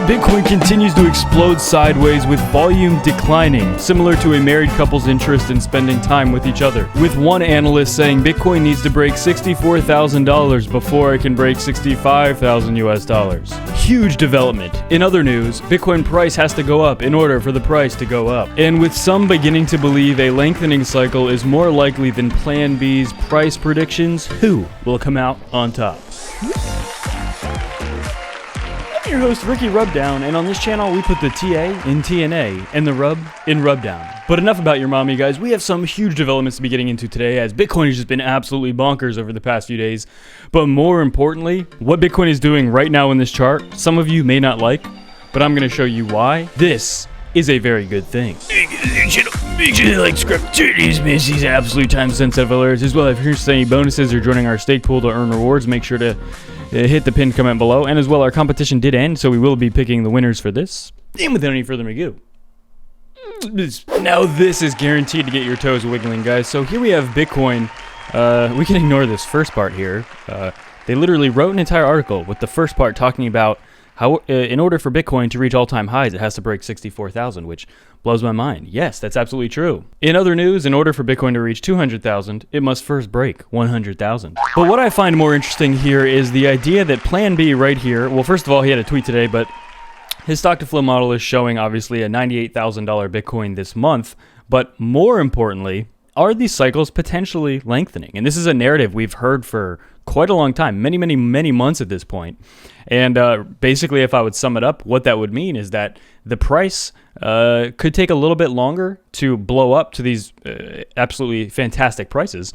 Bitcoin continues to explode sideways with volume declining, similar to a married couple's interest in spending time with each other. With one analyst saying Bitcoin needs to break $64,000 before it can break 65,000 US dollars. Huge development. In other news, Bitcoin price has to go up in order for the price to go up. And with some beginning to believe a lengthening cycle is more likely than Plan B's price predictions, who will come out on top? I'm your host, Ricky Rubdown, and on this channel we put the TA in TNA and the rub in Rubdown. But enough about your mommy, guys. We have some huge developments to be getting into today, as Bitcoin has just been absolutely bonkers over the past few days. But more importantly, what Bitcoin is doing right now in this chart, some of you may not like, but I'm going to show you why this is a very good thing. Make sure to like, subscribe, turn these absolute time-sensitive alerts, as well. If you're interested in any bonuses or joining our stake pool to earn rewards, make sure to hit the pinned comment below. And as well, our competition did end, so we will be picking the winners for this. And without any further ado, now this is guaranteed to get your toes wiggling, guys. So here we have Bitcoin. We can ignore this first part here. They literally wrote an entire article with the first part talking about how in order for Bitcoin to reach all-time highs, it has to break 64,000, which blows my mind. Yes, that's absolutely true. In other news, in order for Bitcoin to reach 200,000, it must first break 100,000. But what I find more interesting here is the idea that Plan B right here, well, first of all, he had a tweet today, but his stock-to-flow model is showing, obviously, a $98,000 Bitcoin this month. But more importantly, are these cycles potentially lengthening? And this is a narrative we've heard for quite a long time, many months at this point. And basically, if I would sum it up, what that would mean is that the price could take a little bit longer to blow up to these absolutely fantastic prices.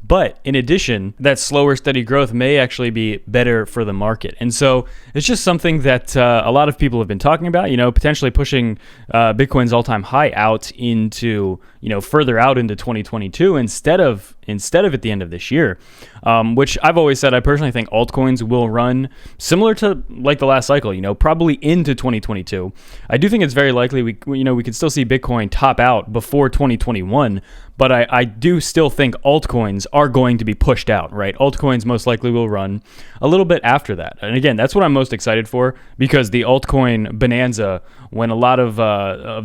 But in addition, that slower, steady growth may actually be better for the market. And so it's just something that a lot of people have been talking about, potentially pushing Bitcoin's all-time high out into, further out into 2022 instead of at the end of this year, which I've always said I personally think altcoins will run similar to like the last cycle, probably into 2022. I do think it's very likely we could still see Bitcoin top out before 2021, but I do still think altcoins are going to be pushed out, right? Altcoins most likely will run a little bit after that. And again, that's what I'm most excited for, because the altcoin bonanza, when a lot of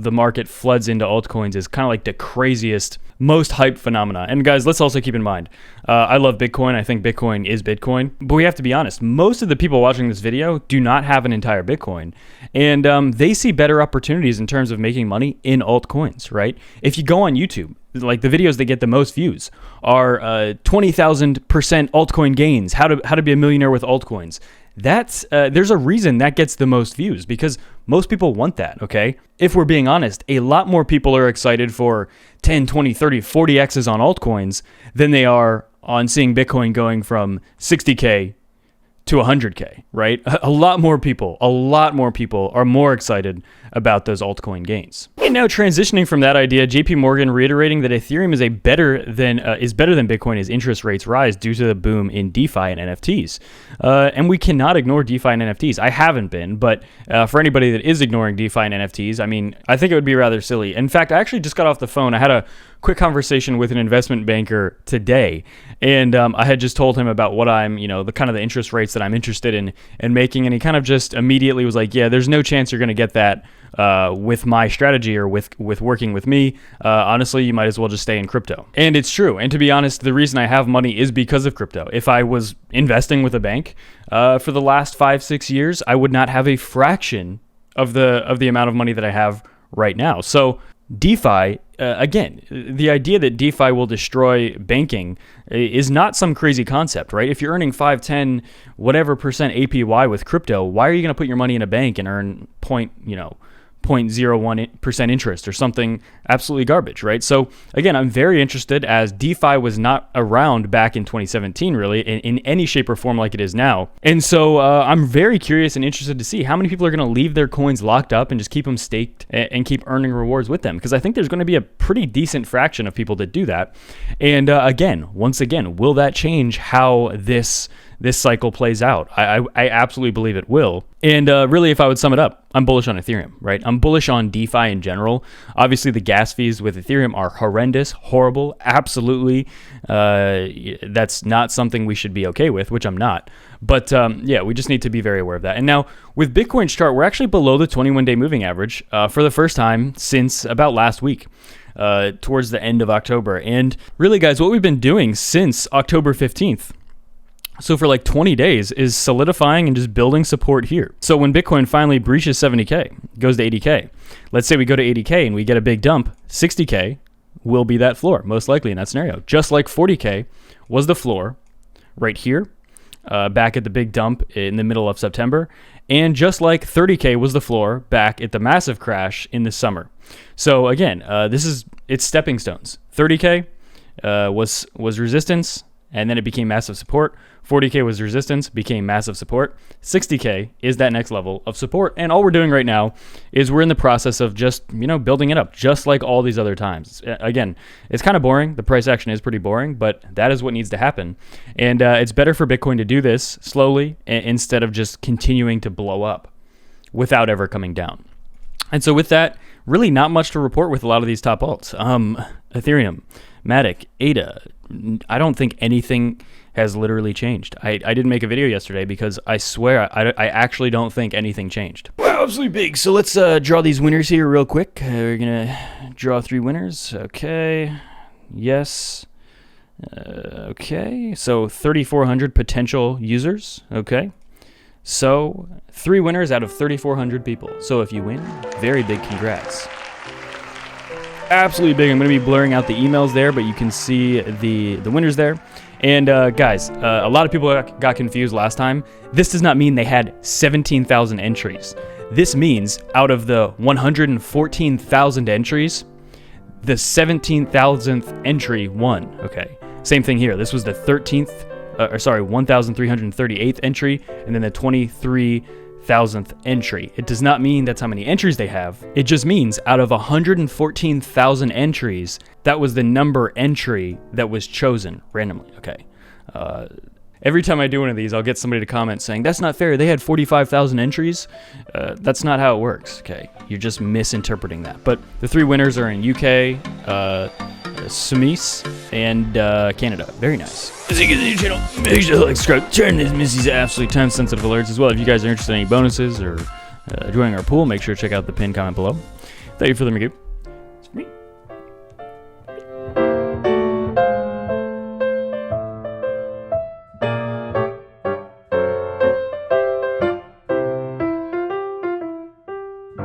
the market floods into altcoins, is kind of like the craziest, most hyped phenomena. And guys, let's also keep in mind, I love Bitcoin. I think Bitcoin is Bitcoin. But we have to be honest, most of the people watching this video do not have an entire Bitcoin. And they see better opportunities in terms of making money in altcoins, right? If you go on YouTube, like the videos that get the most views are 20,000% altcoin gains, how to be a millionaire with altcoins. That's there's a reason that gets the most views, because most people want that, okay? If we're being honest, a lot more people are excited for 10, 20, 30, 40x's on altcoins than they are on seeing Bitcoin going from 60K to 100K, right? A lot more people are more excited about those altcoin gains. And now transitioning from that idea, JP Morgan reiterating that Ethereum is better than Bitcoin as interest rates rise due to the boom in DeFi and NFTs. And we cannot ignore DeFi and NFTs. I haven't been, but for anybody that is ignoring DeFi and NFTs, I mean, I think it would be rather silly. In fact, I actually just got off the phone. I had a quick conversation with an investment banker today, and I had just told him about what I'm, the kind of the interest rates that I'm interested in making, and he kind of just immediately was like, yeah, there's no chance you're going to get that with my strategy or with working with me. Honestly, you might as well just stay in crypto. And it's true. And to be honest, the reason I have money is because of crypto. If I was investing with a bank for the last 5-6 years, I would not have a fraction of the amount of money that I have right now. So DeFi, again, the idea that DeFi will destroy banking is not some crazy concept, right? If you're earning 5, 10, whatever percent APY with crypto, why are you going to put your money in a bank and earn 0.01% interest or something absolutely garbage, right? So again, I'm very interested, as DeFi was not around back in 2017 really in any shape or form like it is now. And so I'm very curious and interested to see how many people are going to leave their coins locked up and just keep them staked and keep earning rewards with them, because I think there's going to be a pretty decent fraction of people that do that. And once again, will that change how this this cycle plays out. I absolutely believe it will. And really, if I would sum it up, I'm bullish on Ethereum, right? I'm bullish on DeFi in general. Obviously, the gas fees with Ethereum are horrendous, horrible, absolutely. That's not something we should be okay with, which I'm not. But yeah, we just need to be very aware of that. And now with Bitcoin's chart, we're actually below the 21-day moving average for the first time since about last week. Towards the end of October. And really, guys, what we've been doing since October 15th, so for like 20 days, is solidifying and just building support here. So when Bitcoin finally breaches 70K, goes to 80K, let's say we go to 80K and we get a big dump, 60K will be that floor, most likely in that scenario. Just like 40K was the floor right here, back at the big dump in the middle of September. And just like 30K was the floor back at the massive crash in the summer. So again, it's stepping stones. 30K was resistance, and then it became massive support. 40K was resistance, became massive support. 60K is that next level of support. And all we're doing right now is we're in the process of just, building it up, just like all these other times. Again, it's kind of boring. The price action is pretty boring, but that is what needs to happen. And it's better for Bitcoin to do this slowly instead of just continuing to blow up without ever coming down. And so with that, really not much to report with a lot of these top alts. Ethereum, Matic, ADA, I don't think anything has literally changed. I didn't make a video yesterday because I swear I actually don't think anything changed. Wow, absolutely big. So let's draw these winners here real quick. We're going to draw 3 winners. Okay. Yes. Okay. So 3,400 potential users. Okay. So 3 winners out of 3,400 people. So if you win, very big congrats. Absolutely big. I'm going to be blurring out the emails there, but you can see the winners there. And guys, a lot of people got confused last time. This does not mean they had 17,000 entries. This means out of the 114,000 entries, the 17,000th entry won. Okay, same thing here. This was the 1,338th entry, and then the 23,000th entry. It does not mean that's how many entries they have. It just means out of 114,000 entries, that was the number entry that was chosen randomly. Okay. Every time I do one of these, I'll get somebody to comment saying, that's not fair. They had 45,000 entries. That's not how it works. Okay. You're just misinterpreting that. But the 3 winners are in UK, Sumis, and Canada. Very nice. As you get to the channel, make sure to like, subscribe, turn this Missy's absolutely time-sensitive alerts as well. If you guys are interested in any bonuses or joining our pool, make sure to check out the pinned comment below. Thank you for the review.